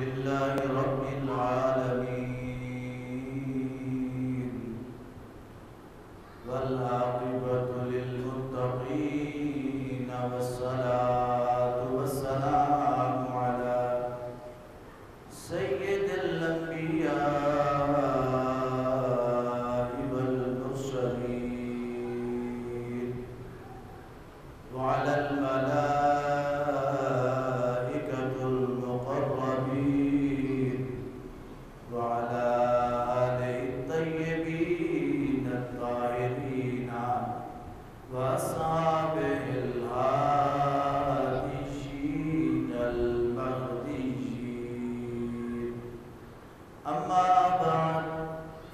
لله رب العالمين والعاقبة للمتقين والصلاة والسلام على سيد الأنبياء والمرسلين وعلى الملائكة المقربين وعلى آله الطيبين الطاهرين وأصحابه الهادين المهديين. أما بعد،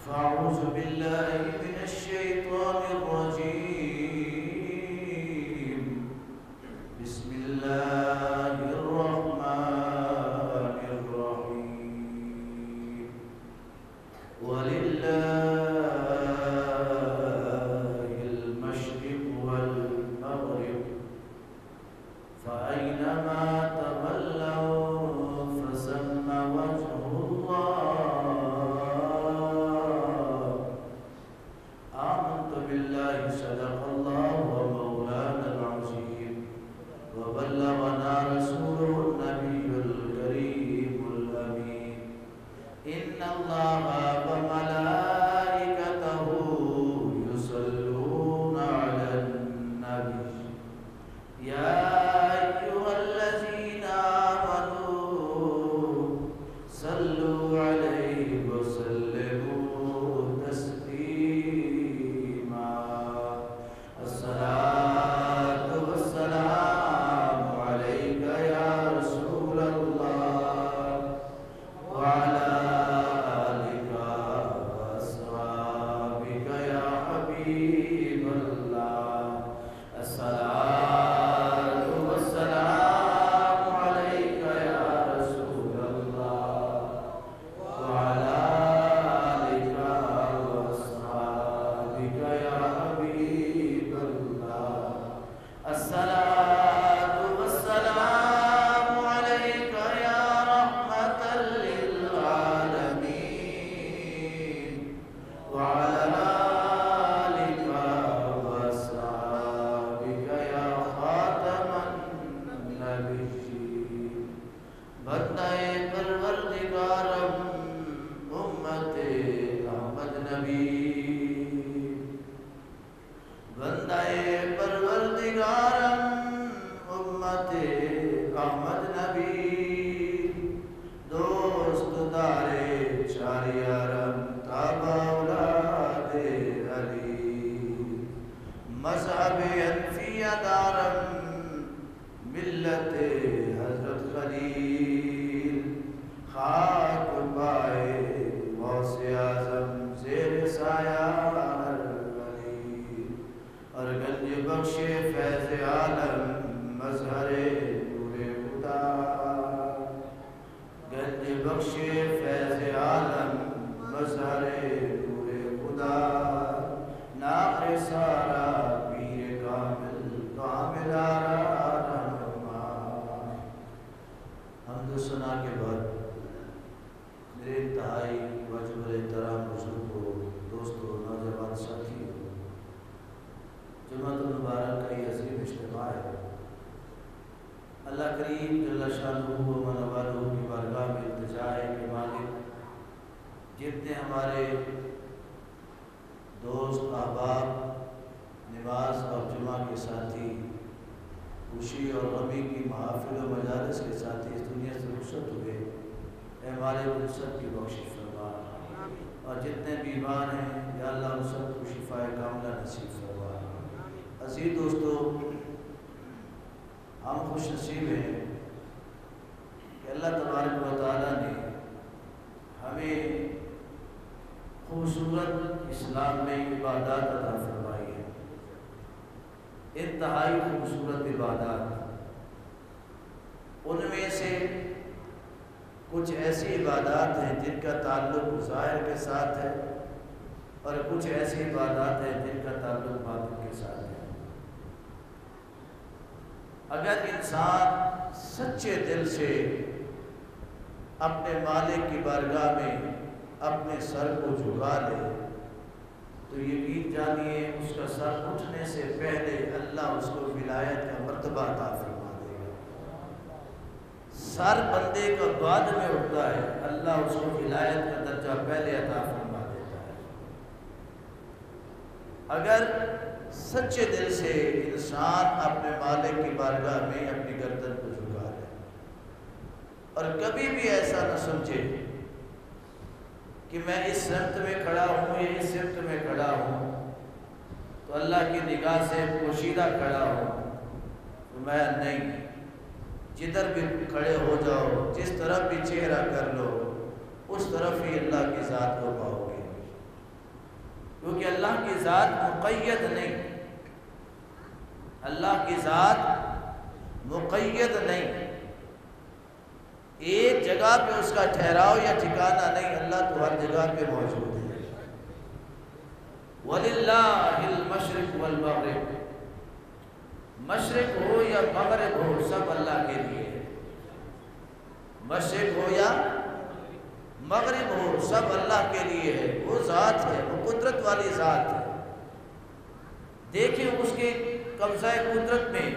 فأعوذ بالله من الشيطان الرجيم. بسم الله الرحمن الرحيم. ولله المشرق والمغرب فأينما تولوا فثم وجه الله. آمنت بالله صدق الله ومولانا العظيم وبلغنا رسوله النبي الكريم الأمين. إن الله وملائكته يصلون على النبي يا أيها الذين آمنوا صلوا عليه وسلموا تسليما. الصلاة والسلام عليك يا رسول الله وعلى آلك وأصحابك يا حبيب الله. الصلاة والسلام عليك يا رسول الله وعلى آلك وأصحابك يا حبيب الله. الصلاة والسلام عليك يا رحمة للعالمين وعلى آلك وأصحابك يا خاتم النبيين. بندہ پروردگارم امت احمد نبی، بندہ پروردگارم امت احمد نبی، دوست دارے چار یارم تابع اولاد علی، مذہب انفیہ دارم ملت حضرت خلیل، خاک پائے غوث اعظم زیر سایہ ہر ولی، اور گنج بخش فیض عالم مظہر نور خدا، گنج بخش فیض عالم مظہر نور خدا، ناقِ سارا پیر کامل کامل آرا رہنما۔ حمد و ثنا کے بعد میرے انتہائی واجب الاحترام بزرگوں، دوستوں، نوجوان ساتھیوں، جمعۃ المبارک کا یہ عظیم اجتماع ہے۔ اللہ کریم جل شانہ و من والہ کی بارگاہ میں التجا ہے کہ مالک جتنے ہمارے دوست احباب، نماز اور جمعہ کے ساتھی، خوشی اور غمی کی محافل و مجالس کے ساتھی اس دنیا سے رخصت ہوئے، اے مالک ان سب کی بخشش فرما، اور جتنے بیمار ہیں یا اللہ ان سب کو شفاء کاملہ نصیب فرما۔ عزیز دوستو، ہم خوش نصیب ہیں کہ اللہ تبارک و تعالیٰ نے ہمیں خوبصورت اسلام میں عبادات عطا فرمائی ہے، انتہائی خوبصورت عبادات۔ ان میں سے کچھ ایسی عبادات ہیں جن کا تعلق ظاہر کے ساتھ ہے، اور کچھ ایسی عبادات ہیں جن کا تعلق باطن کے ساتھ ہے۔ اگر انسان سچے دل سے اپنے مالک کی بارگاہ میں اپنے سر کو جھکا لے تو یقین جانیے اس کا سر اٹھنے سے پہلے اللہ اس کو ولایت کا مرتبہ عطا فرما دے گا۔ سر بندے کا بعد میں اٹھتا ہے، اللہ اس کو ولایت کا درجہ پہلے عطا فرما دیتا ہے۔ اگر سچے دل سے انسان اپنے مالک کی بارگاہ میں اپنی گردن کو جھکا لے اور کبھی بھی ایسا نہ سمجھے کہ میں اس سمت میں کھڑا ہوں یا اس سمت میں کھڑا ہوں تو اللہ کی نگاہ سے پوشیدہ کھڑا ہوں، تو میں نہیں، جدھر بھی کھڑے ہو جاؤ، جس طرف بھی چہرہ کر لو، اس طرف ہی اللہ کی ذات کو پاؤ گے، کیونکہ اللہ کی ذات مقید نہیں، اللہ کی ذات مقید نہیں، ایک جگہ پہ اس کا ٹھہراؤ یا ٹھکانہ نہیں، اللہ تو ہر جگہ پہ موجود ہے۔ وَلِلَّهِ الْمَشْرِقُ وَالْمَغْرِبُ، مشرق ہو یا مغرب ہو سب اللہ کے لیے ہے، مشرق ہو یا مغرب ہو سب اللہ کے لیے ہے، وہ ذات ہے، وہ قدرت والی ذات ہے۔ دیکھیں اس کے قبضہ قدرت میں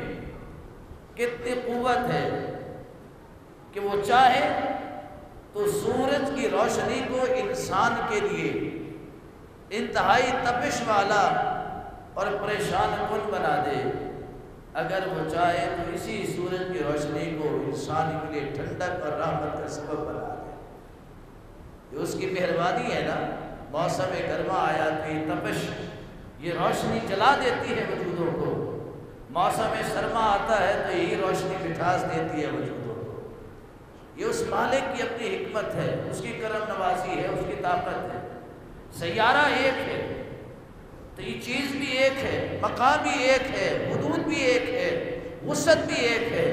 کتنی قوت ہے کہ وہ چاہے تو سورج کی روشنی کو انسان کے لیے انتہائی تپش والا اور پریشان کن بنا دے، اگر وہ چاہے تو اسی سورج کی روشنی کو انسان کے لیے ٹھنڈک اور رحمت کا سبب بنا دے۔ یہ اس کی مہربانی ہے نا، موسم گرما آیا تو یہ تپش، یہ روشنی جلا دیتی ہے وجودوں کو، موسم سرما آتا ہے تو یہی روشنی مٹھاس دیتی ہے وجودوں کو۔ یہ اس مالک کی اپنی حکمت ہے، اس کی کرم نوازی ہے، اس کی طاقت ہے۔ سیارہ ایک ہے تو یہ چیز بھی ایک ہے، مقام بھی ایک ہے، حدود بھی ایک ہے، وسعت بھی ایک ہے،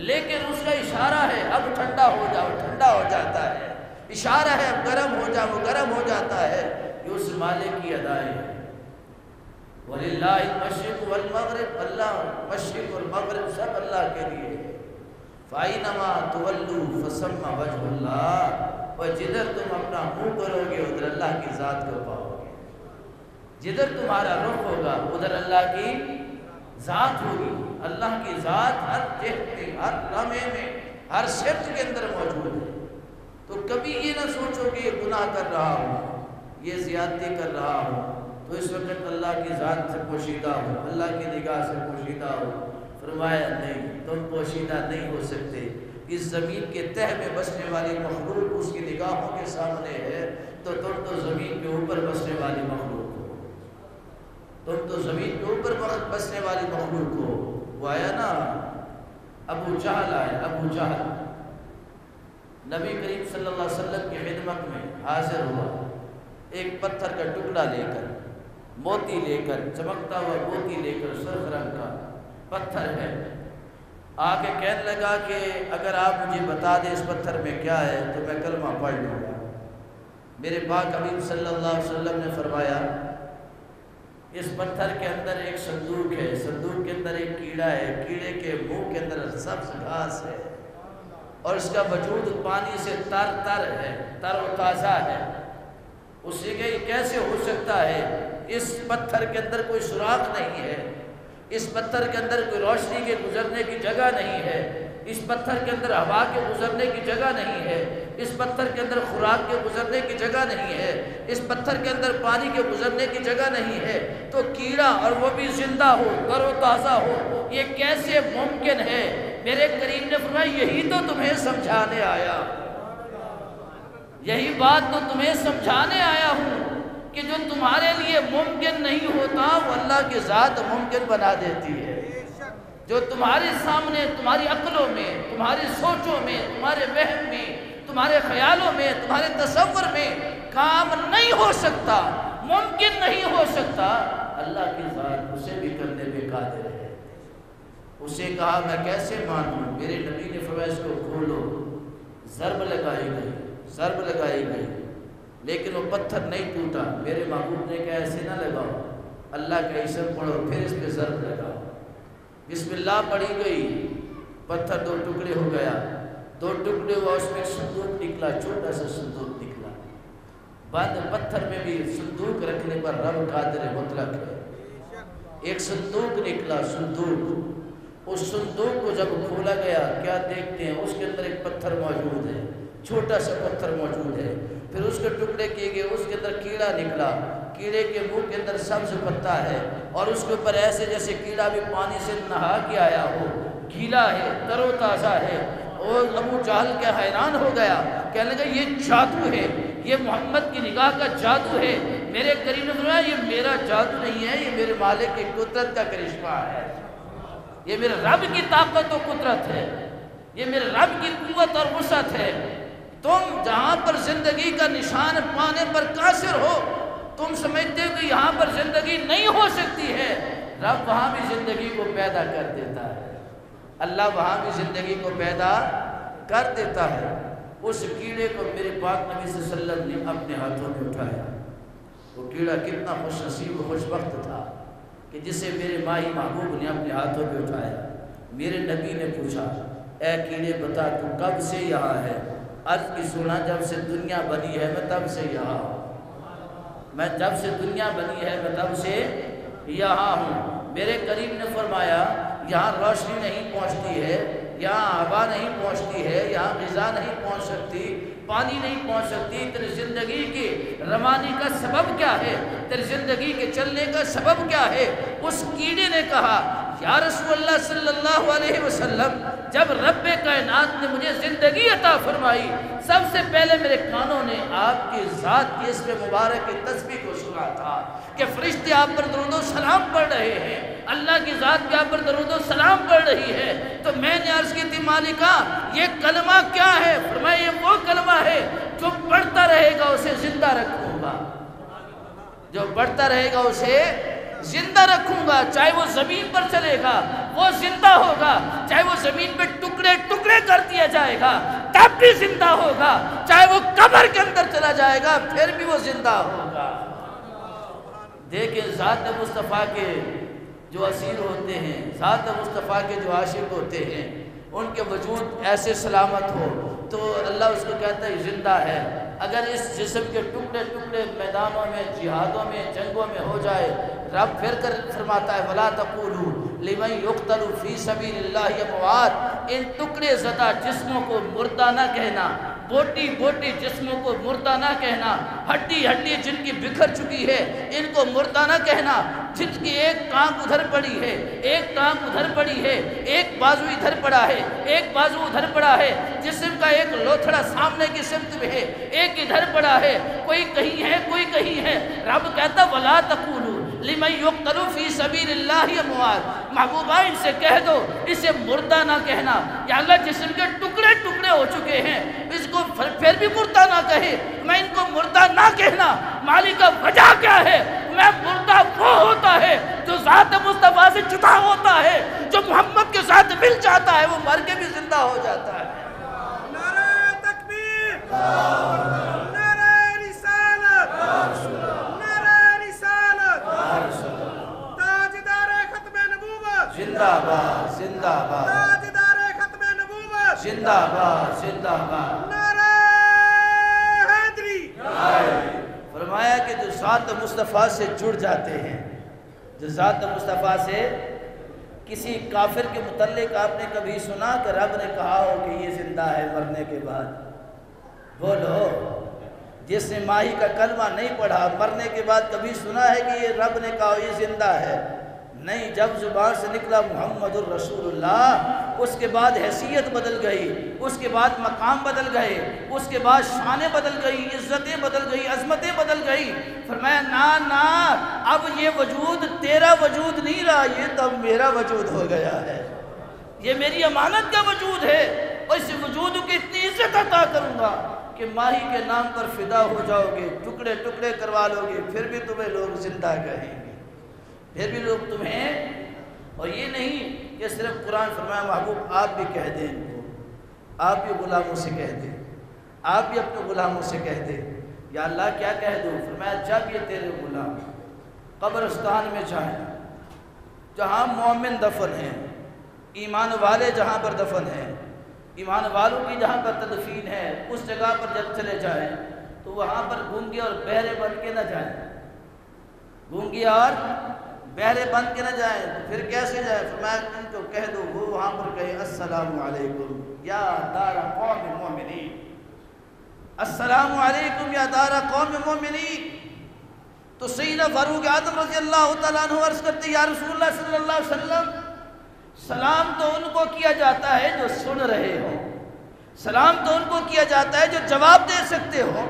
لیکن اس کا اشارہ ہے اب ٹھنڈا ہو جاؤ، ٹھنڈا ہو جاتا ہے، اشارہ ہے اب گرم ہو جاؤ، وہ گرم ہو جاتا ہے۔ یہ اس مالک کی ادائیں ہیں۔ وَلِلَّهِ الْمَشْرِقُ وَالْمَغْرِبُ، اللہ مشرق اور مغرب سب اللہ کے لیے ہے۔ فَأَيْنَمَا تُوَلُّوا فَثَمَّ وَجْهُ اللَّهِ، اور جدھر تم اپنا منہ کرو گے ادھر اللہ کی ذات کو پاؤ گے، جدھر تمہارا رخ ہوگا ادھر اللہ کی ذات ہوگی۔ اللہ کی ذات ہر جہت میں، ہر لمحے میں، ہر سمت کے اندر موجود ہے۔ تو کبھی یہ نہ سوچو کہ یہ گناہ کر رہا ہوں، یہ زیادتی کر رہا ہوں تو اس وقت اللہ کی ذات سے پوشیدہ ہوں، اللہ کی نگاہ سے پوشیدہ ہوں۔ فرمایا نہیں، تم پوشیدہ نہیں ہو سکتے۔ اس زمین کے تہ میں بسنے والی مخلوق اس کی نگاہوں کے سامنے ہے تو تم تو زمین کے اوپر بسنے والی مخلوق ہو، تم تو زمین کے اوپر بسنے والی مخلوق ہو۔ وہ آیا نا ابو جہل، آئے ابو جہل، نبی کریم صلی اللہ علیہ وسلم کی خدمت میں حاضر ہوا، ایک پتھر کا ٹکڑا لے کر، موتی لے کر، چمکتا ہوا موتی لے کر، سرخ رنگ کا پتھر ہے، آگے کہنے لگا کہ اگر آپ مجھے بتا دیں اس پتھر میں کیا ہے تو میں کلمہ پڑھ لوں گا۔ میرے پاک حبیب صلی اللہ علیہ وسلم نے فرمایا اس پتھر کے اندر ایک صندوق ہے، صندوق کے اندر ایک کیڑا ہے، کیڑے کے منہ کے اندر سبز گھاس ہے اور اس کا وجود پانی سے تر تر ہے، تر و تازہ ہے۔ اس سے کہ کیسے ہو سکتا ہے، اس پتھر کے اندر کوئی سوراخ نہیں ہے، اس پتھر کے اندر کوئی روشنی کے گزرنے کی جگہ نہیں ہے، اس پتھر کے اندر ہوا کے گزرنے کی جگہ نہیں ہے، اس پتھر کے اندر خوراک کے گزرنے کی جگہ نہیں ہے، اس پتھر کے اندر پانی کے گزرنے کی جگہ نہیں ہے، تو کیڑا اور وہ بھی زندہ ہو، تر و تازہ ہو، یہ کیسے ممکن ہے؟ میرے کریم نے فرمایا یہی تو تمہیں سمجھانے آیا، یہی بات تو تمہیں سمجھانے آیا ہوں کہ جو تمہارے لیے ممکن نہیں ہوتا وہ اللہ کی ذات ممکن بنا دیتی ہے۔ جو تمہارے سامنے، تمہاری عقلوں میں، تمہاری سوچوں میں، تمہارے وہم میں، تمہارے خیالوں میں، تمہارے تصور میں کام نہیں ہو سکتا، ممکن نہیں ہو سکتا، اللہ کی ذات اسے بھی کرنے میں قادر ہے۔ اسے کہا میں کیسے مانوں؟ میرے نبی نے فرمایا اس کو کھولو، ضرب لگائی گئی، ضرب لگائی گئی، لیکن وہ پتھر نہیں ٹوٹا۔ میرے محبوب نے کہا ایسے نہ لگاؤ، اللہ کا اسم پڑھو پھر اس پہ ضرب لگاؤ۔ بسم اللہ پڑھی گئی، پتھر 2 ٹکڑے ہو گیا، 2 ٹکڑے ہوا، اس میں صندوق نکلا، چھوٹا سا صندوق نکلا۔ بند پتھر میں بھی صندوق رکھنے پر رب قادر مطلق ہے۔ ایک صندوق نکلا، صندوق، اس صندوق کو جب کھولا گیا کیا دیکھتے ہیں؟ اس کے اندر ایک پتھر موجود ہے، چھوٹا سا پتھر موجود ہے۔ پھر اس کے ٹکڑے کیے گئے، اس کے اندر کیڑا نکلا، کیڑے کے منہ کے اندر سبز پتا ہے، اور اس کے اوپر ایسے جیسے کیڑا بھی پانی سے نہا کے آیا ہو، گیلا ہے، تر و تازہ ہے۔ اور ابو جہل کیا حیران ہو گیا، کہنے لگا یہ جادو ہے، یہ محمد کی نگاہ کا جادو ہے۔ میرے کریم نے فرمایا یہ میرا جادو نہیں ہے، یہ میرے مالک کی قدرت کا کرشمہ ہے، یہ میرے رب کی طاقت و قدرت ہے، یہ میرے رب کی قوت اور وسعت ہے۔ تم جہاں پر زندگی کا نشان پانے پر قاصر ہو، تم سمجھتے ہو کہ یہاں پر زندگی نہیں ہو سکتی ہے، رب وہاں بھی زندگی کو پیدا کر دیتا ہے، اللہ وہاں بھی زندگی کو پیدا کر دیتا ہے۔ اس کیڑے کو میرے پاک نبی صلی اللہ علیہ وسلم نے اپنے ہاتھوں میں اٹھایا۔ وہ کیڑا کتنا خوش نصیب و خوش وقت تھا کہ جسے میرے ماہی محبوب نے اپنے ہاتھوں میں اٹھایا۔ میرے نبی نے پوچھا، اے کیڑے بتا تو کب سے یہاں ہے؟ عرض کی سنا، جب سے دنیا بنی ہے میں تب سے یہاں ہوں، میں جب سے دنیا بنی ہے میں تب سے یہاں ہوں۔ میرے کریم نے فرمایا یہاں روشنی نہیں پہنچتی ہے، یہاں ہوا نہیں پہنچتی ہے، یہاں غذا نہیں پہنچ سکتی، پانی نہیں پہنچ سکتی، تیری زندگی کی روانی کا سبب کیا ہے؟ تیری زندگی کے چلنے کا سبب کیا ہے؟ اس کیڑے نے کہا یا رسول اللہ صلی اللہ علیہ وسلم، جب رب کائنات نے مجھے زندگی عطا فرمائی، سب سے پہلے میرے کانوں نے آپ کی ذات کی اسم مبارک کی تسبیح کو سنا تھا کہ فرشتے آپ پر درود و سلام پڑھ رہے ہیں، اللہ کی ذات بھی آپ پر درود و سلام پڑھ رہی ہے۔ تو میں نے عرض کی تھی مالکہ یہ کلمہ کیا ہے؟ فرمایا یہ وہ کلمہ ہے جو پڑھتا رہے گا اسے زندہ رکھوں گا، جو پڑھتا رہے گا اسے زندہ رکھوں گا، چاہے وہ زمین پر چلے گا وہ زندہ ہوگا، چاہے وہ زمین پہ ٹکڑے ٹکڑے کر دیا جائے گا تب بھی زندہ ہوگا، چاہے وہ قبر کے اندر چلا جائے گا پھر بھی وہ زندہ ہوگا۔ دیکھیں ذات مصطفیٰ کے جو اسیر ہوتے ہیں، ذات مصطفیٰ کے جو عاشق ہوتے ہیں، ان کے وجود ایسے سلامت ہو تو اللہ اس کو کہتا ہے زندہ ہے۔ اگر اس جسم کے ٹکڑے ٹکڑے میدانوں میں، جہادوں میں، جنگوں میں ہو جائے، رب پھر کر فرماتا ہے وَلَا تَقُولُوا لِمَنْ يُقْتَلُ فِي سَبِيلِ اللَّهِ أَمْوَاتٌ، ان ٹکڑے زدہ جسموں کو مردہ نہ کہنا، بوٹی بوٹی جسموں کو مردہ نہ کہنا، ہڈی ہڈی جن کی بکھر چکی ہے ان کو مردہ نہ کہنا، جن کی ایک ٹانگ ادھر پڑی ہے، ایک ٹانگ ادھر پڑی ہے، ایک بازو ادھر پڑا ہے، ایک بازو ادھر پڑا ہے، جسم کا ایک لوتھڑا سامنے کی سمت میں ہے، ایک ادھر پڑا ہے، کوئی کہیں ہے کوئی کہیں ہے۔ رب کہتا وَلَا تَقُولُوا لِمَنْ يُقْتَلُ فِي سَبِيلِ اللَّهِ أَمْوَاتٌ، محبوبہ ان سے کہہ دو اسے مردہ نہ کہنا، یا اللہ جسم کے ٹکڑے ٹکڑے ہو چکے ہیں اس کو پھر بھی مردہ نہ کہے، میں ان کو مردہ نہ کہنا۔ مالک کا وجہ کیا ہے؟ میں مردہ وہ ہوتا ہے جو ذات مصطفیٰ سے جدا ہوتا ہے، جو محمد کے ساتھ مل جاتا ہے وہ مر کے بھی زندہ ہو جاتا ہے۔ نعرہ تکبیر، نعرہ رسالت، نعرہ رسالت، تاجدار ختم نبوت، زندہ باد زندہ باد، تاجدار ختم نبوت، زندہ باد زندہ باد۔ نعرہ حیدری۔ فرمایا کہ جو ذات مصطفیٰ سے جڑ جاتے ہیں، جو ذات مصطفیٰ سے، کسی کافر کے متعلق آپ نے کبھی سنا کہ رب نے کہا ہو کہ یہ زندہ ہے مرنے کے بعد؟ بولو، جس نے ماہی کا کلمہ نہیں پڑھا مرنے کے بعد کبھی سنا ہے کہ یہ رب نے کہا یہ زندہ ہے؟ نہیں، جب زبان سے نکلا محمد الرسول اللہ، اس کے بعد حیثیت بدل گئی، اس کے بعد مقام بدل گئے، اس کے بعد شانیں بدل گئی، عزتیں بدل گئی، عظمتیں بدل گئی۔ فرمایا نا اب یہ وجود تیرا وجود نہیں رہا، یہ تو اب میرا وجود ہو گیا ہے، یہ میری امانت کا وجود ہے، اور اس وجود کی اتنی عزت عطا کروں گا کہ ماہی کے نام پر فدا ہو جاؤ گے، ٹکڑے ٹکڑے کروا لو گے، پھر بھی تمہیں لوگ زندہ کہیں گے، پھر بھی لوگ تمہیں۔ اور یہ نہیں کہ صرف قرآن فرمایا محبوب آپ بھی کہہ دیں ان کو، آپ بھی غلاموں سے کہہ دیں، آپ بھی اپنے غلاموں سے کہہ دیں، یا اللہ کیا کہہ دوں؟ فرمایا جب یہ تیرے غلام قبرستان میں جائیں جہاں مومن دفن ہیں، ایمان والے جہاں پر دفن ہیں، ایمان والوں کی جہاں پر تدفین ہے، اس جگہ پر جب چلے جائیں تو وہاں پر گونگے اور بہرے بن کے نہ جائیں، گونگے اور بہرے بن کے نہ جائیں۔ تو پھر کیسے جائیں؟ فرمایا ان کو کہہ دو وہ وہاں پر کہے السلام علیکم یا دار قوم مومنین، السلام علیکم یا دار قوم مومنین۔ تو سیدنا فاروق اعظم رضی اللہ تعالیٰ عنہ عرض کرتے یا رسول اللہ صلی اللہ علیہ وسلم، سلام تو ان کو کیا جاتا ہے جو سن رہے ہو، سلام تو ان کو کیا جاتا ہے جو جواب دے سکتے ہو،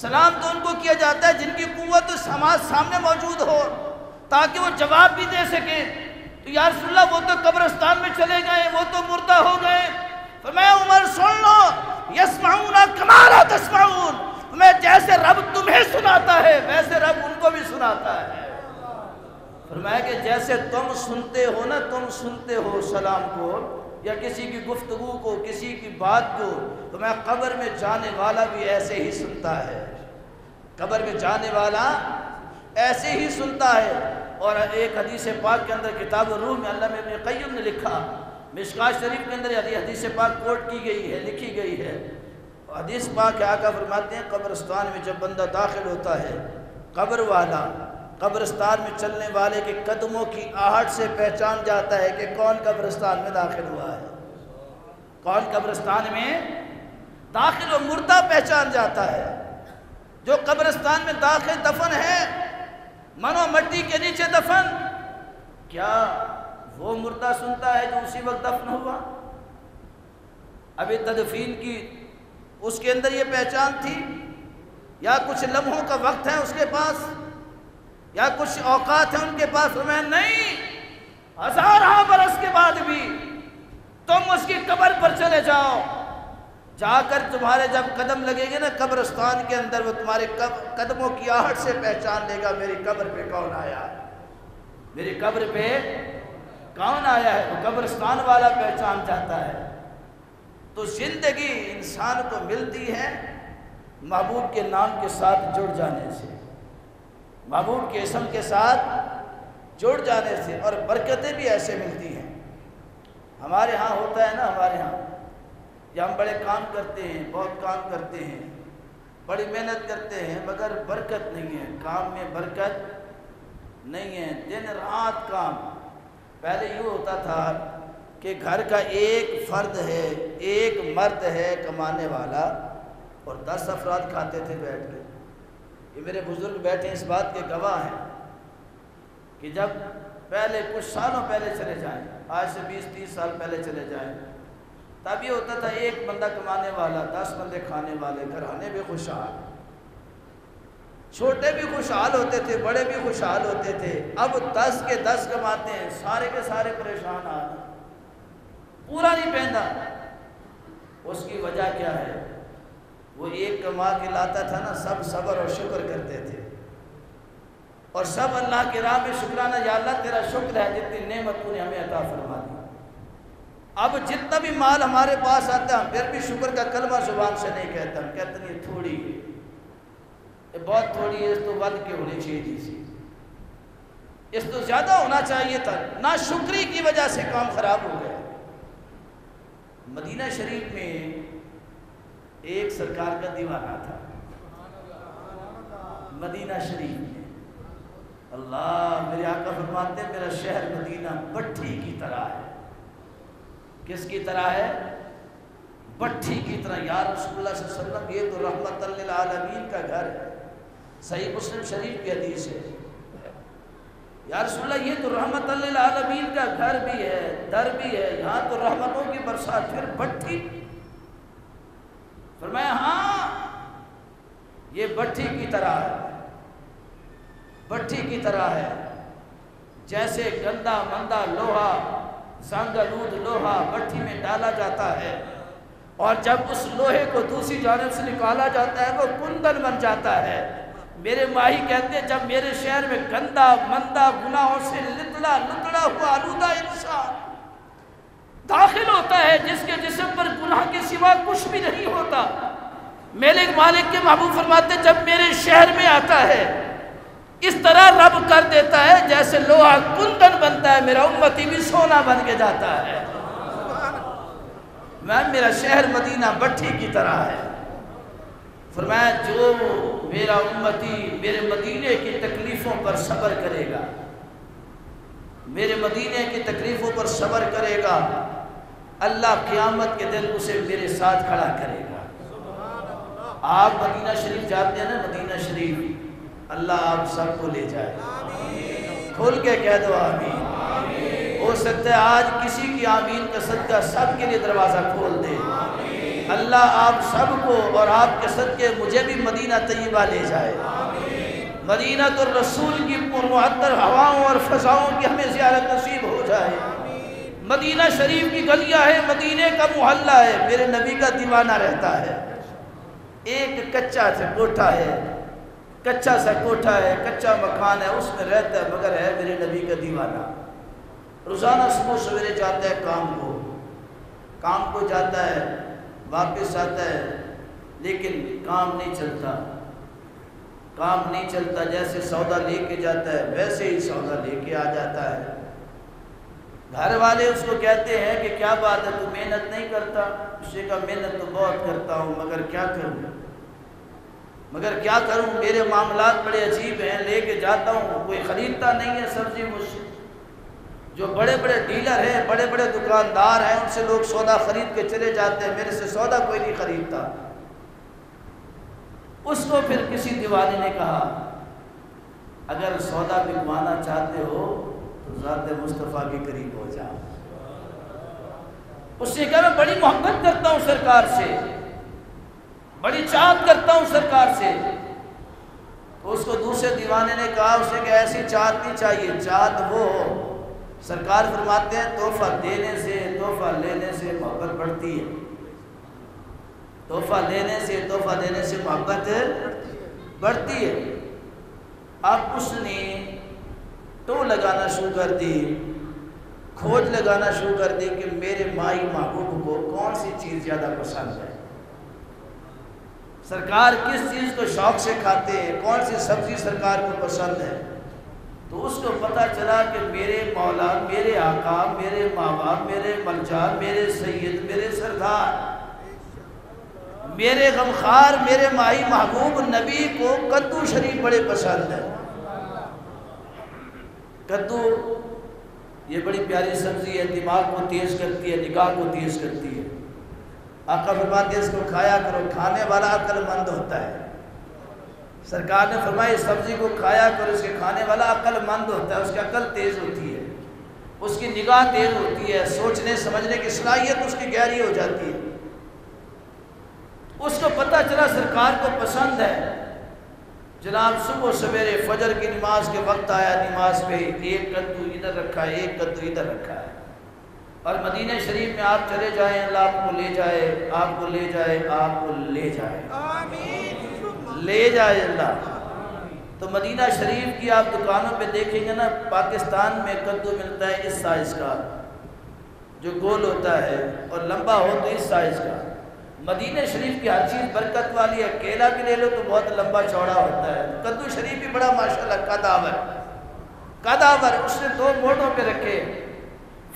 سلام تو ان کو کیا جاتا ہے جن کی قوت سماج سامنے موجود ہو تاکہ وہ جواب بھی دے سکیں۔ تو یا رسول اللہ وہ تو قبرستان میں چلے گئے، وہ تو مردہ ہو گئے۔ فرمایا عمر سن لو، یسمعون کما لا تسمعون، میں جیسے رب تمہیں سناتا ہے ویسے رب ان کو بھی سناتا ہے۔ فرمایا کہ جیسے تم سنتے ہو نا، تم سنتے ہو سلام کو یا کسی کی گفتگو کو، کسی کی بات کو، تو میں قبر میں جانے والا بھی ایسے ہی سنتا ہے، قبر میں جانے والا ایسے ہی سنتا ہے۔ اور ایک حدیث پاک کے اندر کتاب الروح میں علامہ ابن قیم نے لکھا، مشکوٰۃ شریف کے اندر حدیث پاک کوٹ کی گئی ہے، لکھی گئی ہے۔ حدیث پاک آقا فرماتے ہیں قبرستان میں جب بندہ داخل ہوتا ہے، قبر والا قبرستان میں چلنے والے کے قدموں کی آہٹ سے پہچان جاتا ہے کہ کون قبرستان میں داخل ہوا ہے، کون قبرستان میں داخل، و مردہ پہچان جاتا ہے۔ جو قبرستان میں داخل دفن ہے، منو مٹی کے نیچے دفن، کیا وہ مردہ سنتا ہے جو اسی وقت دفن ہوا؟ ابھی تدفین کی اس کے اندر یہ پہچان تھی، یا کچھ لمحوں کا وقت ہے اس کے پاس، یا کچھ اوقات ہیں ان کے پاس؟ میں نہیں، ہزارہ برس کے بعد بھی تم اس کی قبر پر چلے جاؤ، جا کر تمہارے جب قدم لگیں گے نا قبرستان کے اندر، وہ تمہارے قدموں کی آہٹ سے پہچان لے گا میری قبر پہ کون آیا ہے، میری قبر پہ کون آیا ہے، وہ قبرستان والا پہچان جاتا ہے۔ تو زندگی انسان کو ملتی ہے محبوب کے نام کے ساتھ جڑ جانے سے، محبوب کے اسم کے ساتھ جڑ جانے سے، اور برکتیں بھی ایسے ملتی ہیں۔ ہمارے ہاں ہوتا ہے نا، ہمارے ہاں یا ہم بڑے کام کرتے ہیں، بہت کام کرتے ہیں، بڑی محنت کرتے ہیں، مگر برکت نہیں ہے، کام میں برکت نہیں ہے، دن رات کام۔ پہلے یہ ہوتا تھا کہ گھر کا ایک فرد ہے، ایک مرد ہے کمانے والا، اور 10 افراد کھاتے تھے بیٹھ کے۔ یہ میرے بزرگ بیٹھے اس بات کے گواہ ہیں کہ جب پہلے کچھ سالوں پہلے چلے جائیں، آج سے 20-30 سال پہلے چلے جائیں، تب یہ ہوتا تھا ایک بندہ کمانے والا، 10 بندے کھانے والے، گھرانے بھی خوشحال، چھوٹے بھی خوشحال ہوتے تھے، بڑے بھی خوشحال ہوتے تھے۔ اب 10 کے 10 کماتے ہیں، سارے کے سارے پریشان، پورا نہیں پہنتا۔ اس کی وجہ کیا ہے؟ وہ ایک کما کے لاتا تھا نا، سب صبر اور شکر کرتے تھے، اور سب اللہ کی راہ میں شکرانہ، یا اللہ تیرا شکر ہے جتنی نعمت تو نے ہمیں عطا فرما دی۔ اب جتنا بھی مال ہمارے پاس آتا ہے ہم پھر بھی شکر کا کلمہ زبان سے نہیں کہتے، ہم کہتے ہیں یہ تھوڑی ہے، یہ بہت تھوڑی ہے، اس تو ود کے ہونی چاہیے تھی، اس تو زیادہ ہونا چاہیے تھا۔ نا شکری کی وجہ سے کام خراب ہو گیا۔ مدینہ شریف میں ایک سرکار کا دیوانہ تھا، مدینہ شریف میں، اللہ میرے آقا فرماتے ہیں میرا شہر مدینہ بٹھی کی طرح ہے۔ کس کی طرح ہے؟ بٹھی کی طرح۔ یا رسول اللہ صلی اللہ علیہ وسلم یہ تو رحمت للعالمین کا گھر ہے، صحیح مسلم شریف کی حدیث ہے۔ یا رسول اللہ یہ تو رحمت للعالمین کا گھر بھی ہے، در بھی ہے، یہاں تو رحمتوں کی برسات، پھر بٹھی؟ فرمایا ہاں یہ بٹھی کی طرح ہے، بٹھی کی طرح ہے، جیسے گندا مندہ لوہا، زنگ آلود لوہا بٹھی میں ڈالا جاتا ہے، اور جب اس لوہے کو دوسری جانب سے نکالا جاتا ہے وہ کندن بن جاتا ہے۔ میرے ماہی کہتے ہیں جب میرے شہر میں گندا مندہ گناہوں سے لتڑا ہوا آلودہ انسان داخل ہوتا ہے، جس کے جسم پر گناہ کے سوا کچھ بھی نہیں ہوتا، میرے مالک کے محبوب فرماتے ہیں جب میرے شہر میں آتا ہے اس طرح رب کر دیتا ہے جیسے لوہا کندن بنتا ہے، میرا امتی بھی سونا بن کے جاتا ہے۔ میرا شہر مدینہ بٹھی کی طرح ہے۔ فرمایا جو میرا امتی میرے مدینے کی تکلیفوں پر صبر کرے گا، میرے مدینے کی تکلیفوں پر صبر کرے گا، اللہ قیامت کے دن اسے میرے ساتھ کھڑا کرے گا۔ آپ مدینہ شریف جاتے ہیں نا، مدینہ شریف، اللہ آپ سب کو لے جائے، کھول کے کہہ دو آمین۔ ہو سکتا ہے آج کسی کی آمین کا صدقہ سب کے لیے دروازہ کھول دے۔ اللہ آپ سب کو اور آپ کے صدقے مجھے بھی مدینہ طیبہ لے جائے۔ مدینہ الرسول کی پرمعطر ہواؤں اور فضاؤں کی ہمیں زیارت نصیب ہو جائے۔ مدینہ شریف کی گلیاں ہے، مدینے کا محلہ ہے، میرے نبی کا دیوانہ رہتا ہے۔ ایک کچا سا کوٹھا ہے، کچا سا کوٹھا ہے، کچا مکان ہے، اس میں رہتا ہے، مگر ہے میرے نبی کا دیوانہ۔ روزانہ صبح سویرے جاتا ہے کام کو جاتا ہے، واپس آتا ہے، لیکن کام نہیں چلتا، جیسے سودا لے کے جاتا ہے ویسے ہی سودا لے کے آ جاتا ہے۔ گھر والے اس کو کہتے ہیں کہ کیا بات ہے، تو محنت نہیں کرتا؟ اس نے کہا محنت تو بہت کرتا ہوں، مگر کیا کروں، میرے معاملات بڑے عجیب ہیں، لے کے جاتا ہوں کوئی خریدتا نہیں ہے سبزی مجھ سے۔ جو بڑے بڑے ڈیلر ہیں، بڑے بڑے دکاندار ہیں، ان سے لوگ سودا خرید کے چلے جاتے ہیں، میرے سے سودا کوئی نہیں خریدتا۔ اس کو پھر کسی دیوانے نے کہا اگر سودا بکوانا چاہتے ہو تو ذات مصطفیٰ کے قریب ہو جاؤ۔ اس نے کہا میں بڑی محبت کرتا ہوں سرکار سے، بڑی چاہت کرتا ہوں سرکار سے۔ تو اس کو دوسرے دیوانے نے کہا، اس نے کہ ایسی چاہت نہیں چاہیے، چاہت وہ ہو، سرکار فرماتے ہیں تحفہ دینے سے تحفہ لینے سے محبت بڑھتی ہے، تحفہ لینے سے تحفہ دینے سے محبت بڑھتی ہے۔ اب اس نے ٹو لگانا شروع کر دی، کھوج لگانا شروع کر دی کہ میرے مائی محبوب کو کون سی چیز زیادہ پسند ہے، سرکار کس چیز کو شوق سے کھاتے ہیں، کون سی سبزی سرکار کو پسند ہے۔ تو اس کو پتہ چلا کہ میرے مولا، میرے آقا، میرے ماں باپ، میرے ملجا، میرے سید، میرے سردار، میرے غمخوار، میرے مائی محبوب نبی کو کدو شریف بڑے پسند ہے۔ کدو یہ بڑی پیاری سبزی ہے، دماغ کو تیز کرتی ہے، نگاہ کو تیز کرتی ہے۔ آقا فرماتے ہیں اس کو کھایا کرو، کھانے والا عقل مند ہوتا ہے۔ سرکار نے فرمایا اس سبزی کو کھایا کرو، اس کے کھانے والا عقل مند ہوتا ہے، اس کی عقل تیز ہوتی ہے، اس کی نگاہ تیز ہوتی ہے، سوچنے سمجھنے کی صلاحیت اس کی گہری ہو جاتی ہے۔ اس کو پتہ چلا سرکار کو پسند ہے۔ جناب صبح سویرے فجر کی نماز کے وقت آیا، نماز پہ ایک کدو ادھر رکھا ہے، ایک کدو ادھر رکھا ہے، اور مدینہ شریف میں آپ چلے جائیں، اللہ آپ کو لے جائے، آپ کو لے جائے، آپ کو لے جائے، لے جائے اللہ۔ تو مدینہ شریف کی آپ دکانوں پہ دیکھیں گے نا، پاکستان میں کدو ملتا ہے اس سائز کا جو گول ہوتا ہے، اور لمبا ہو تو اس سائز کا۔ مدینہ شریف کی ہر چیز برکت والی ہے، کیلا بھی لے لو تو بہت لمبا چوڑا ہوتا ہے، کدو شریف بھی بڑا ماشاءاللہ قداور، اس نے 2 موڑوں پہ رکھے۔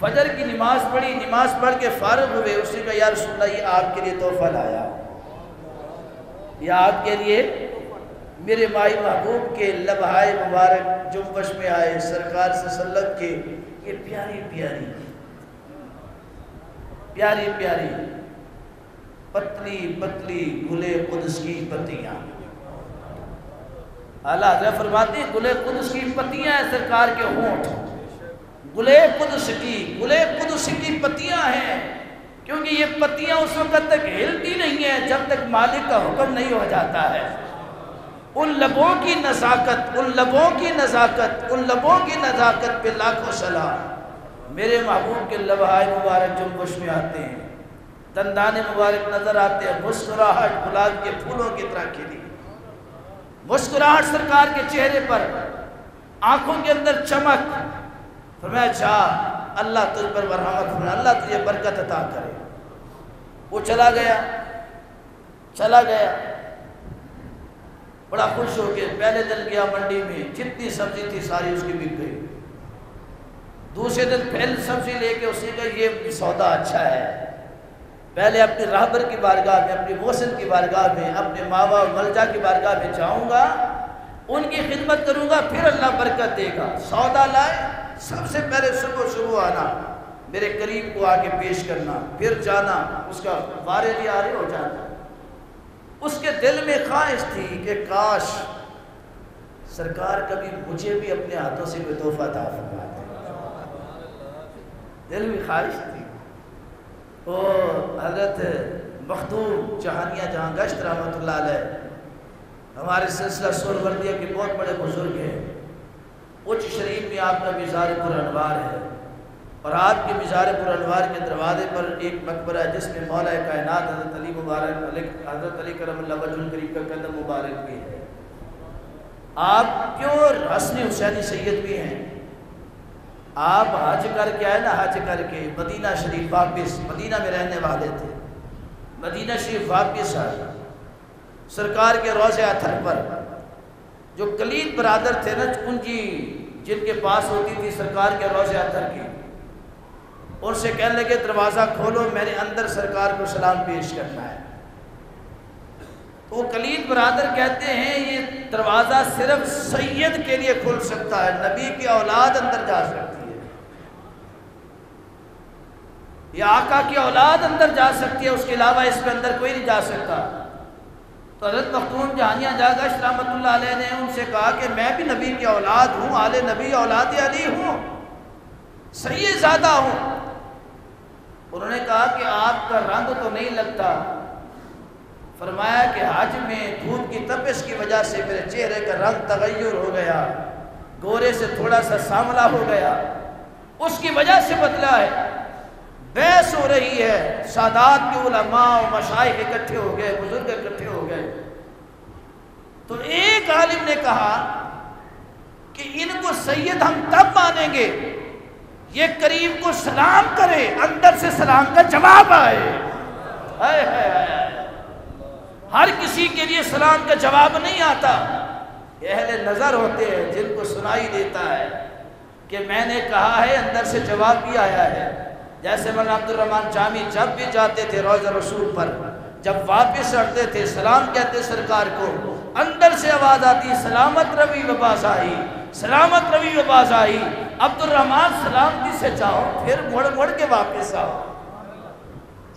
فجر کی نماز پڑھی، نماز پڑھ کے فارغ ہوئے، اس نے کہا یا رسول اللہ یہ آپ کے لیے تحفہ لایا، یہ آپ کے لیے میرے مائی محبوب کے لبہائے مبارک جنبش میں آئے، سرکار صلی اللہ علیہ وسلم کے یہ پیاری پیاری پیاری پیاری پتلی پتلی گلے قدس کی پتیاں۔ اعلیٰ حضرت فرماتے ہیں گلے قدس کی پتیاں ہیں سرکار کے ہونٹ، گلے قدس کی پتیاں ہیں، کیونکہ یہ پتیاں اس وقت تک ہلتی نہیں ہیں جب تک مالک کا حکم نہیں ہو جاتا ہے۔ ان لبوں کی نزاکت، ان لبوں کی نزاکت، ان لبوں کی نزاکت پہ لاکھوں سلام۔ میرے محبوب کے لبہائے مبارک جنبش میں آتے ہیں، دندان مبارک نظر آتے ہیں، مسکراہٹ گلاب کے پھولوں کی طرح کھلی، مسکراہٹ سرکار کے چہرے پر، آنکھوں کے اندر چمک۔ فرمایا چاہ اللہ تجھ پر مرحمت فرمائے، اللہ تجھے برکت عطا کرے۔ وہ چلا گیا بڑا خوش ہو کے، پہلے دن گیا منڈی میں، جتنی سبزی تھی ساری اس کی بک گئی۔ دوسرے دن پھر سبزی لے کے اس نے کہا یہ سودا اچھا ہے، پہلے اپنے راہبر کی بارگاہ میں، اپنے محسن کی بارگاہ میں، اپنے ماوا اور ملجا کی بارگاہ میں جاؤں گا، ان کی خدمت کروں گا، پھر اللہ برکت دے گا۔ سودا لائے، سب سے پہلے صبح آنا، میرے قریب کو آگے پیش کرنا، پھر جانا، اس کا وارد آرے ہو جانا۔ اس کے دل میں خواہش تھی کہ کاش سرکار کبھی مجھے بھی اپنے ہاتھوں سے کوئی تحفہ عطا فرما دے۔ دل میں خواہش تھی۔ اور حضرت مخدوم جہانیہ جہاں گشت رحمۃ اللہ علیہ ہمارے سلسلہ سہروردیہ کے بہت بڑے بزرگ ہیں۔ اچ شریف میں آپ کا مزار پر انوار ہے، اور آپ کے مزار پر انوار کے دروازے پر ایک مقبرہ ہے جس میں مولا کائنات حضرت علی مبارک، حضرت علی کرم اللہ وجہ الکریم کا قدم مبارک بھی ہے۔ آپ پیور حسن حسینی سید بھی ہیں۔ آپ حج کر کے آئے نا، حج کر کے مدینہ شریف واپس، مدینہ میں رہنے والے تھے، مدینہ شریف واپس آئے، سرکار کے روضہ اطہر پر جو کلید برادر تھے نا ان کی، جن کے پاس ہوتی تھی سرکار کے روضہ اطہر کی، ان سے کہنے لگے دروازہ کھولو، میں نے اندر سرکار کو سلام پیش کرنا ہے۔ تو وہ کلید برادر کہتے ہیں یہ دروازہ صرف سید کے لیے کھل سکتا ہے، نبی کی اولاد اندر جا سکتی ہے، یا آقا کی اولاد اندر جا سکتی ہے، اس کے علاوہ اس کے اندر کوئی نہیں جا سکتا۔ تو حضرت مخدوم جہانیہ جاگشت رحمۃ اللہ علیہ نے ان سے کہا کہ میں بھی نبی کی اولاد ہوں، آل نبی اولاد علی ہوں، سید زادہ ہوں۔ انہوں نے کہا کہ آپ کا رنگ تو نہیں لگتا۔ فرمایا کہ حج میں دھوپ کی تپش کی وجہ سے میرے چہرے کا رنگ تغیر ہو گیا، گورے سے تھوڑا سا سانولا ہو گیا، اس کی وجہ سے بدلا ہے۔ بحث ہو رہی ہے، سادات کے علماء و مشائخ اکٹھے ہو گئے، بزرگ اکٹھے ہو گئے۔ تو ایک عالم نے کہا کہ ان کو سید ہم تب مانیں گے یہ کریم کو سلام کرے، اندر سے سلام کا جواب آئے۔ ہر کسی کے لیے سلام کا جواب نہیں آتا، اہل نظر ہوتے ہیں جن کو سنائی دیتا ہے کہ میں نے کہا ہے، اندر سے جواب بھی آیا ہے۔ جیسے مولانا عبد الرحمن جامی جب بھی جاتے تھے روضہ رسول پر، جب واپس ہٹتے تھے سلام کہتے سرکار کو، اندر سے آواز آتی سلامت روی و باز آئی، سلامت روی و باز آئی۔ عبد الرحمن سلامتی سے جاؤ، پھر مڑ مڑ کے واپس آؤ،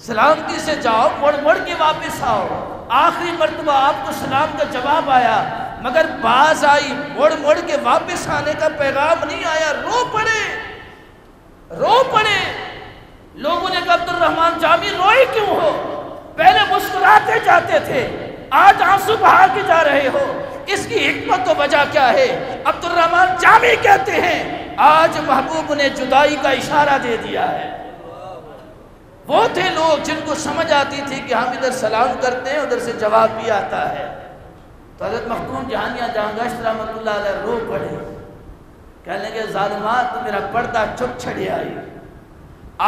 سلامتی سے جاؤ، مڑ مڑ کے واپس آؤ۔ آخری مرتبہ آپ کو سلام کا جواب آیا، مگر باز آئی، مڑ مڑ کے واپس آنے کا پیغام نہیں آیا۔ رو پڑے۔ لوگوں نے کہا عبد الرحمن جامی روئے کیوں ہو؟ پہلے مسکراتے جاتے تھے، آج آنسو بہا کے جا رہے ہو، اس کی حکمت و وجہ کیا ہے؟ عبد الرحمن جامی کہتے ہیں آج محبوب نے جدائی کا اشارہ دے دیا ہے۔ وہ تھے لوگ جن کو سمجھ آتی تھی کہ ہم ادھر سلام کرتے ہیں، ادھر سے جواب بھی آتا ہے۔ تو حضرت مخدوم جہانیہ جہاں گشت رحمۃ اللہ علیہ رو پڑے، کہنے لگے ظالمات تو میرا پردہ چپ چھڑی آئی۔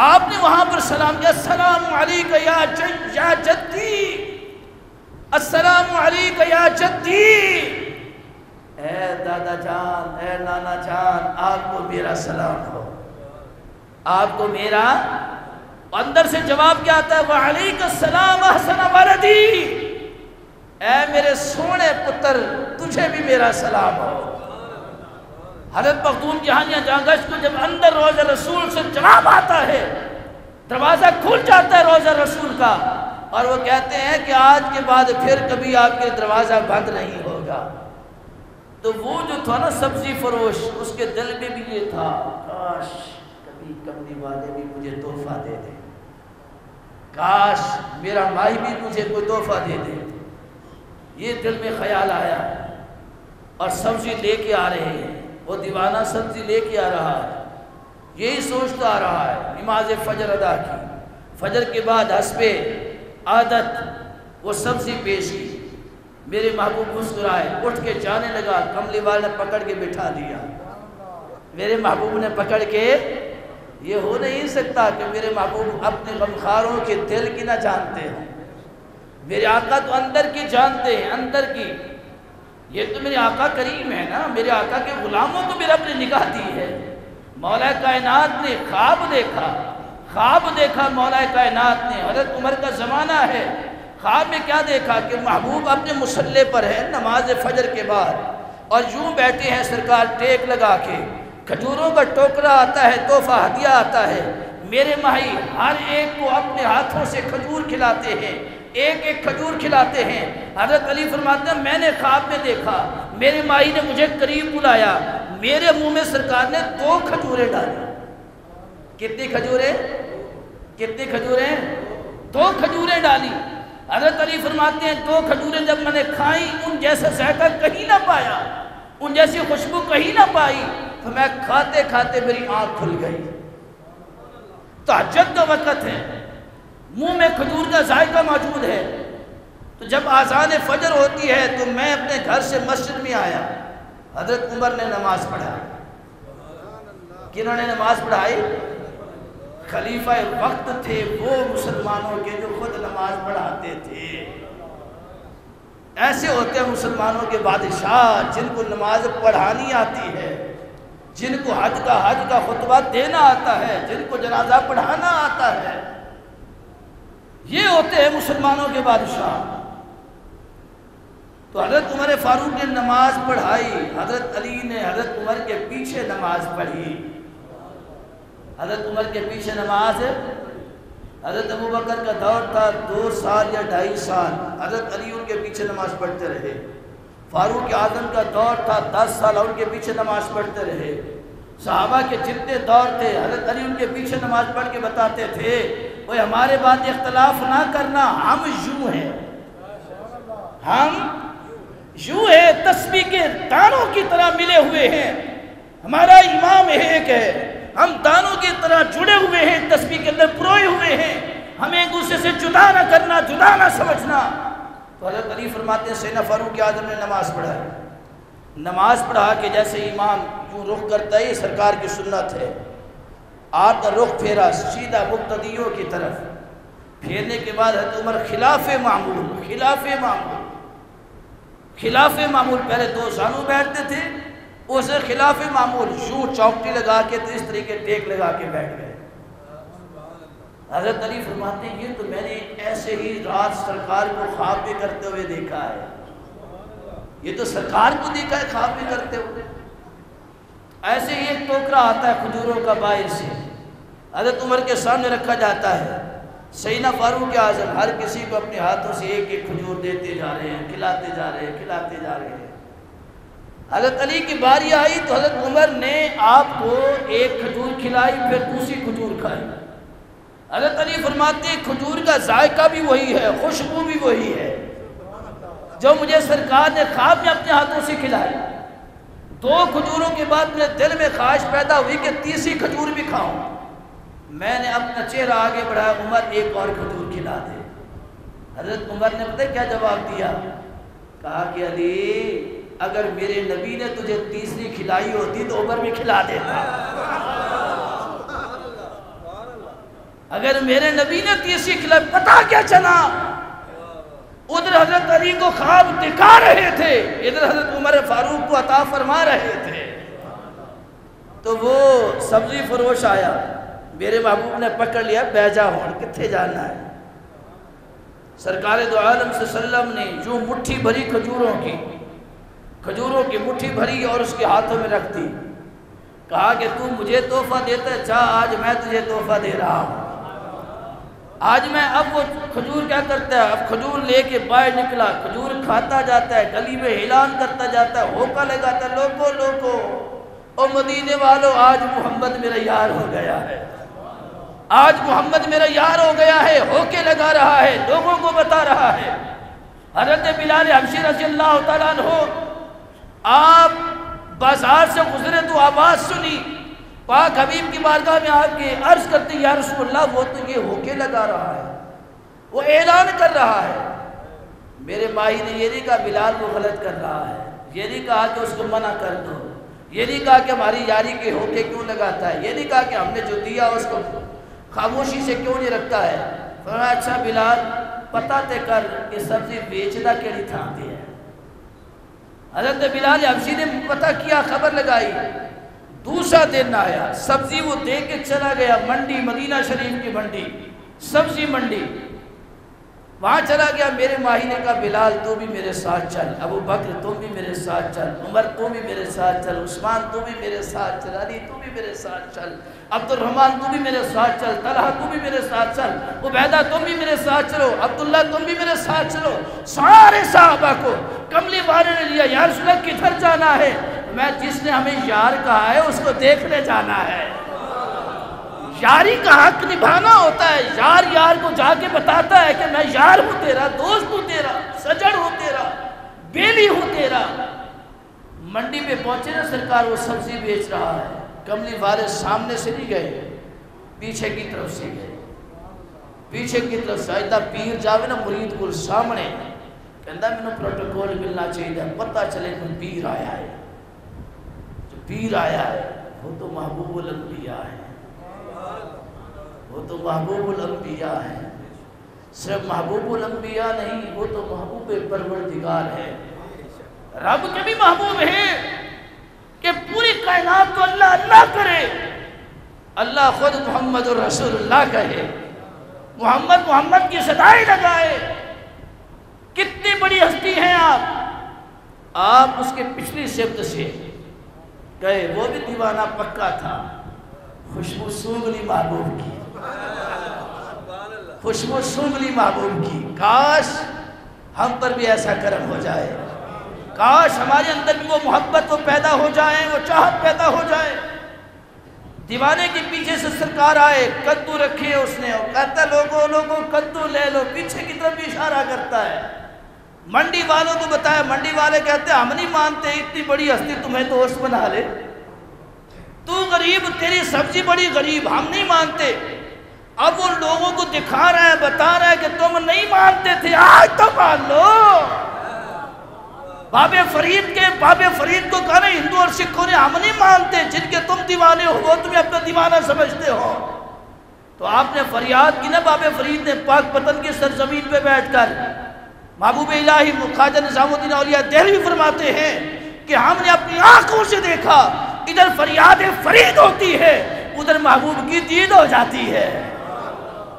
آپ نے وہاں پر سلام کیا، السلام علیکہ یا جدی، السلام علیکہ یا جدی، اے دادا جان، اے نانا جان، آپ کو میرا سلام ہو، آپ کو میرا۔ اندر سے جواب کیا آتا ہے، وعلیکہ السلام احسن ولدی، اے میرے سونے پتر تجھے بھی میرا سلام ہو۔ حضرت مخدوم جہانیہ جہاں گشت کو جب اندر روضہ رسول سے جواب آتا ہے، دروازہ کھل جاتا ہے روضہ رسول کا، اور وہ کہتے ہیں کہ آج کے بعد پھر کبھی آپ کے دروازہ بند نہیں ہوگا۔ تو وہ جو تھا نا سبزی فروش، اس کے دل میں بھی یہ تھا، کاش کبھی کملی والے بھی مجھے تحفہ دے دیں، کاش میرا مائی بھی مجھے کوئی تحفہ دے دے۔ یہ دل میں خیال آیا، اور سبزی لے کے آ رہے ہیں، وہ دیوانہ سبزی لے کے آ رہا ہے، یہی سوچتا آ رہا ہے۔ نماز فجر ادا کی، فجر کے بعد حسب عادت وہ سبزی پیش کی، میرے محبوب مسکرائے، اٹھ کے جانے لگا، کملی والے نے پکڑ کے بٹھا دیا۔ میرے محبوب نے پکڑ کے، یہ ہو نہیں سکتا کہ میرے محبوب اپنے غمخاروں کے دل کی نہ جانتے ہیں، میرے آقا تو اندر کی جانتے ہیں، اندر کی۔ یہ تو میرے آقا کریم ہے نا، میرے آقا کے غلاموں کو میرا اپنی نگاہ دی ہے۔ مولا کائنات نے خواب دیکھا، خواب دیکھا مولا کائنات نے، حضرت عمر کا زمانہ ہے، خواب میں کیا دیکھا کہ محبوب اپنے مصلے پر ہے نماز فجر کے بعد، اور یوں بیٹھے ہیں سرکار ٹیک لگا کے، کھجوروں کا ٹوکرا آتا ہے، تحفہ ہدیہ آتا ہے، میرے ماہی ہر ایک کو اپنے ہاتھوں سے کھجور کھلاتے ہیں، ایک ایک کھجور کھلاتے ہیں۔ حضرت علی فرماتے ہیں میں نے خواب میں دیکھا، میرے ماہی نے مجھے قریب بلایا، میرے منہ میں سرکار نے 2 کھجوریں ڈالی۔ کتنی کھجوریں؟ کتنی کھجوریں؟ 2 کھجوریں ڈالی۔ حضرت علی فرماتے ہیں 2 کھجوریں جب میں نے کھائیں ان جیسا ذائقہ کہیں نہ پایا، ان جیسی خوشبو کہیں نہ پائی، تو میں کھاتے کھاتے میری آنکھ کھل گئی۔ تہجد کا وقت ہے، منہ میں کھجور کا ذائقہ موجود ہے، تو جب آذان فجر ہوتی ہے تو میں اپنے گھر سے مسجد میں آیا، حضرت عمر نے نماز پڑھائی۔ کنہوں نے نماز پڑھائی؟ خلیفہ وقت تھے وہ مسلمانوں کے جو خود نماز پڑھاتے تھے۔ ایسے ہوتے ہیں مسلمانوں کے بادشاہ جن کو نماز پڑھانی آتی ہے، جن کو حج کا خطبہ دینا آتا ہے، جن کو جنازہ پڑھانا آتا ہے، یہ ہوتے ہیں مسلمانوں کے بادشاہ۔ تو حضرت عمر فاروق نے نماز پڑھائی، حضرت علی نے حضرت عمر کے پیچھے نماز پڑھی۔ حضرت عمر کے پیچھے نماز، حضرت ابوبکر کا دور تھا 2 سال یا 2.5 سال، حضرت علی ان کے پیچھے نماز پڑھتے رہے۔ فاروق اعظم کا دور تھا 10 سال، ان کے پیچھے نماز پڑھتے رہے۔ صحابہ کے جتنے دور تھے حضرت علی ان کے پیچھے نماز پڑھ کے بتاتے تھے وہ ہمارے بات اختلاف نہ کرنا، ہم یوں ہیں، ہم یوں ہیں، تسبیح کے دانوں کی طرح ملے ہوئے ہیں، ہمارا امام ایک ہے، ہم دانوں کی طرح جڑے ہوئے ہیں، تسبیح کے اندر پروئے ہوئے ہیں، ہمیں ایک دوسرے سے جدا نہ کرنا، جدا نہ سمجھنا۔ تو حضرت علی فرماتے ہیں سیدنا فاروق اعظم نے نماز پڑھائی، نماز پڑھا کے جیسے امام یوں رخ کرتا ہے، یہ سرکار کی سنت ہے، آپ نے رخ پھیرا سیدھا مقتدیوں کی طرف، پھیرنے کے بعد حضرت عمر خلاف معمول پہلے 2 زانو بیٹھتے تھے، اسے خلاف معمول یوں چوکٹی لگا کے تو اس طریقے ٹیک لگا کے بیٹھ گئے۔ حضرت علی فرماتے ہیں یہ تو میں نے ایسے ہی رات سرکار کو خواب میں کرتے ہوئے دیکھا ہے، یہ تو سرکار کو دیکھا ہے خواب میں کرتے ہوئے۔ ایسے ہی ایک ٹوکرا آتا ہے کھجوروں کا باہر سے، حضرت عمر کے سامنے رکھا جاتا ہے، سیدنا فاروق اعظم ہر کسی کو اپنے ہاتھوں سے ایک ایک کھجور دیتے جا رہے ہیں، کھلاتے جا رہے ہیں۔ حضرت علی کی باری آئی تو حضرت عمر نے آپ کو ایک کھجور کھلائی، پھر دوسری کھجور کھائی۔ حضرت علی فرماتے ہیں کھجور کا ذائقہ بھی وہی ہے، خوشبو بھی وہی ہے جو مجھے سرکار نے خواب میں اپنے ہاتھوں سے کھلائی۔ 2 کھجوروں کے بعد میرے دل میں خواہش پیدا ہوئی کہ تیسری کھجور بھی کھاؤں۔ میں نے اپنا چہرہ آگے بڑھایا، عمر ایک اور کھجور کھلا دے۔ حضرت عمر نے پتہ کیا جواب دیا؟ کہا کہ علی اگر میرے نبی نے تجھے تیسری کھلائی ہوتی تو عمر بھی کھلا دیتا۔ اگر میرے نبی نے تیسری کھلائی، پتہ کیا چلا؟ ادھر حضرت علی کو خواب دکھا رہے تھے، ادھر حضرت عمر فاروق کو عطا فرما رہے تھے۔ تو وہ سبزی فروش آیا، میرے محبوب نے پکڑ لیا، بیجا ہون کتھے جانا ہے؟ سرکار دو عالم صلی اللہ علیہ وسلم نے جو مٹھی بھری کھجوروں کی مٹھی بھری اور اس کے ہاتھوں میں رکھ دی، کہا کہ تو مجھے تحفہ دیتا ہے، چاہ آج میں تجھے تحفہ دے رہا ہوں۔ آج میں اب وہ کھجور کیا کرتا ہے، اب کھجور لے کے باہر نکلا، کھجور کھاتا جاتا ہے، گلی میں اعلان کرتا جاتا ہے، ہوکا لگاتا ہے، لوگو او مدینے والو آج محمد میرا یار ہو گیا ہے، آج محمد میرا یار ہو گیا ہے، ہوکے لگا رہا ہے، لوگوں کو بتا رہا ہے۔ حضرت بلال حبشی رضی اللہ تعالیٰ عنہ آپ بازار سے گزرے تو آواز سنی، پاک حبیب کی بارگاہ میں آ کے عرض کرتے یا رسول اللہ وہ تو یہ ہوکے لگا رہا ہے، وہ اعلان کر رہا ہے۔ میرے ماہی نے یہ نہیں کہا بلال وہ غلط کر رہا ہے، یہ نہیں کہا کہ اس کو منع کر دو، یہ نہیں کہا کہ ہماری یاری کے ہوکے کیوں لگاتا ہے، یہ نہیں کہا کہ ہم نے جو دیا اس کو خاموشی سے کیوں نہیں رکھتا ہے۔ فرمایا اچھا بلال پتہ تے کر کہ سبزی بیچنا کیڑی تھان تے ہے۔ حضرت بلال حبشی نے پتہ کیا، خبر لگائی، دوسرا دن آیا، سبزی وہ دے کے چلا گیا منڈی، مدینہ شریف کی منڈی، سبزی منڈی، وہاں چلا گیا۔ میرے ماہی نے کہا بلال تو بھی میرے ساتھ چل، ابو بکر تم بھی میرے ساتھ چل، عمر تم بھی میرے ساتھ چل، عثمان تو بھی میرے ساتھ چل، علی تو بھی میرے ساتھ چل، عبد الرحمن تو بھی میرے ساتھ چل، طلحہ تو بھی میرے ساتھ چل، عبیدہ تم بھی میرے ساتھ چلو، عبداللہ تم بھی میرے ساتھ چلو۔ سارے صحابہ کو کملی والے نے لیا۔ یا رسول اللہ کدھر جانا ہے؟ میں جس نے ہمیں یار کہا ہے اس کو دیکھنے جانا ہے۔ یاری کا حق نبھانا ہوتا ہے۔ یار یار کو جا کے بتاتا ہے کہ میں یار ہوں تیرا، دوست ہوں تیرا، سجڑ ہوں تیرا، بیلی ہوں تیرا۔ منڈی پہ پہنچے نا سرکار، وہ سبزی بیچ رہا ہے، کملی والے سامنے سے نہیں گئے، پیچھے کی طرف سے گئے، پیچھے کی طرف سے۔ ایدہ پیر جاوے نا مرید کو سامنے کہندہ میں نے پروٹوکول ملنا چاہیے، پتہ چلے کہ پیر آیا ہے۔ جو پیر آیا ہے وہ تو محبوب الانبیاء ہے، وہ تو محبوب الانبیاء ہے، صرف محبوب الانبیاء نہیں، وہ تو محبوب پروردگار ہے۔ رب کے بھی محبوب ہے کہ پوری کائنات کو اللہ اللہ کرے، اللہ خود محمد الرسول اللہ کہے، محمد محمد کی صدائیں لگائے۔ کتنی بڑی ہستی ہیں آپ اس کے پچھلی سمت سے گئے، وہ بھی دیوانہ پکا تھا، خوشبو سونگھ لی محبوب کی، خوشبو سونگھ لی محبوب کی۔ کاش ہم پر بھی ایسا کرم ہو جائے، کاش ہمارے اندر بھی وہ محبت وہ پیدا ہو جائے، وہ چاہت پیدا ہو جائے۔ دیوانے کے پیچھے سے سرکار آئے، کدو رکھے اس نے، اور کہتا لوگوں لوگوں کدو لے لو، پیچھے کی طرف بھی اشارہ کرتا ہے۔ منڈی والوں کو بتایا، منڈی والے کہتے ہم نہیں مانتے، اتنی بڑی ہستی تمہیں دوست بنا لے، تو غریب، تیری سبزی بڑی غریب، ہم نہیں مانتے۔ اب وہ لوگوں کو دکھا رہا ہے، بتا رہا ہے کہ تم نہیں مانتے تھے، آج تو مان لو۔ بابے فرید کو کہا نا ہندو اور سکھوں نے ہم نہیں مانتے، جن کے تم دیوانے ہو وہ تمہیں اپنا دیوانہ سمجھتے ہو۔ تو آپ نے فریاد کی نا بابے فرید نے پاک پتن کی سرزمین پہ بیٹھ کر۔ محبوب الہی خواجہ نظام الدین اولیاء دہلوی فرماتے ہیں کہ ہم نے اپنی آنکھوں سے دیکھا، ادھر فریاد فرید ہوتی ہے، ادھر محبوب کی دید ہو جاتی ہے۔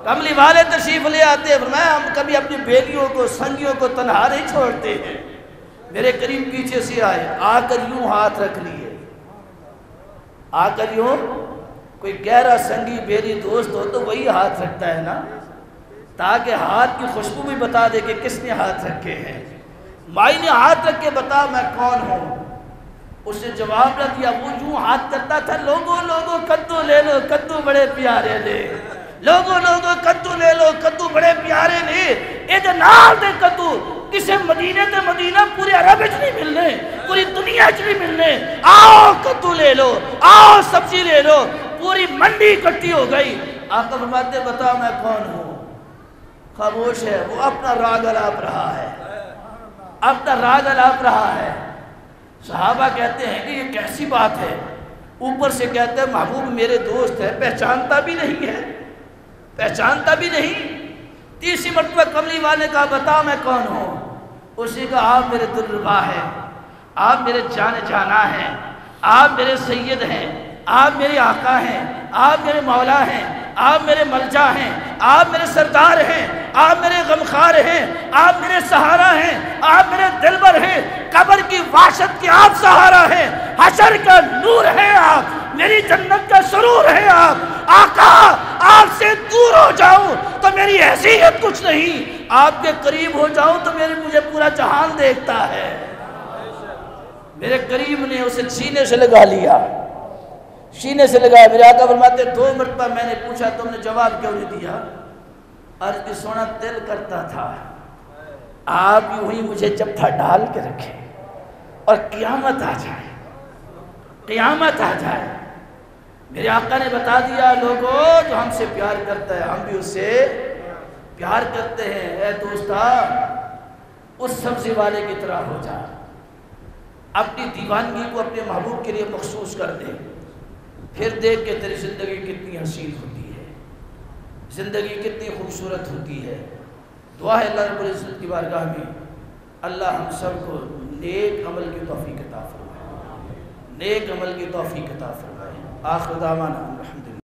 کملی والے تشریف لے آتے ہیں، فرمایا ہم کبھی اپنی بیلیوں کو سنگیوں کو تنہا نہیں چھوڑتے ہیں۔ میرے قریب پیچھے سے آئے، آ کر یوں ہاتھ رکھ لیے، آ کر یوں، کوئی گہرا سنگی بیلی دوست ہو تو وہی ہاتھ رکھتا ہے نا، تاکہ ہاتھ کی خوشبو بھی بتا دے کہ کس نے ہاتھ رکھے ہیں۔ مائی نے ہاتھ رکھ کے بتا میں کون ہوں، اس نے جواب نہ دیا، وہ یوں ہاتھ کرتا تھا، لوگوں لوگوں کدو لے لو، کدو بڑے پیارے لے، لوگوں لوگوں کدو لے لو، کدو بڑے پیارے لے، ادھر نال دے کدو، کسے مدینے تے مدینہ پورے عرب اچ نہیں ملنے، پوری دنیا اچ نہیں ملنے، آؤ کدو لے لو، آؤ سبزی لے لو۔ پوری منڈی اکٹھی ہو گئی۔ آقا فرماتے بتا میں کون ہوں، خاموش ہے، وہ اپنا راگ الاپ رہا ہے، اپنا راگ الاپ رہا ہے۔ صحابہ کہتے ہیں کہ یہ کیسی بات ہے، اوپر سے کہتے ہیں محبوب میرے دوست ہے، پہچانتا بھی نہیں ہے، پہچانتا بھی نہیں۔ تیسری مرتبہ کملی والے کہا بتا میں کون ہوں، اس نے کہا آپ میرے دلربا ہیں، آپ میرے جان جانا ہیں، آپ میرے سید ہیں، آپ میرے آقا ہیں، آپ میرے مولا ہیں، آپ میرے ملجا ہیں، آپ میرے سردار ہیں، آپ میرے غمخوار ہیں، آپ میرے سہارا ہیں، آپ میرے دلبر ہیں، قبر کی وحشت کے آپ سہارا ہیں، حشر کا نور ہے آپ، میری جنت کا سرور ہے آپ۔ آقا آپ سے دور ہو جاؤں تو میری حیثیت کچھ نہیں، آپ کے قریب ہو جاؤں تو مجھے پورا جہان دیکھتا ہے۔ میرے قریب نے اسے سینے سے لگا لیا، سینے سے لگایا۔ میرے آقا فرماتے 2 مرتبہ میں نے پوچھا تم نے جواب کیوں نہیں دیا؟ عرض کی سونا دل کرتا تھا آپ یوں ہی مجھے جبھا ڈال کے رکھے اور قیامت آ جائے، قیامت آ جائے۔ میرے آقا نے بتا دیا لوگوں جو ہم سے پیار کرتا ہے ہم بھی اس سے پیار کرتے ہیں۔ اے دوستا اس سبزی والے کی طرح ہو جا، اپنی دیوانگی کو اپنے محبوب کے لیے مخصوص کر دے، پھر دیکھ کہ تیری زندگی کتنی حسین ہوتی ہے، زندگی کتنی خوبصورت ہوتی ہے۔ دعا ہے اللہ رب العزت کی بارگاہ میں اللہ ہم سب کو نیک عمل کی توفیق عطا فرمائے، نیک عمل کی توفیق عطا فرمائے۔ آخر دعوانا الحمدللہ۔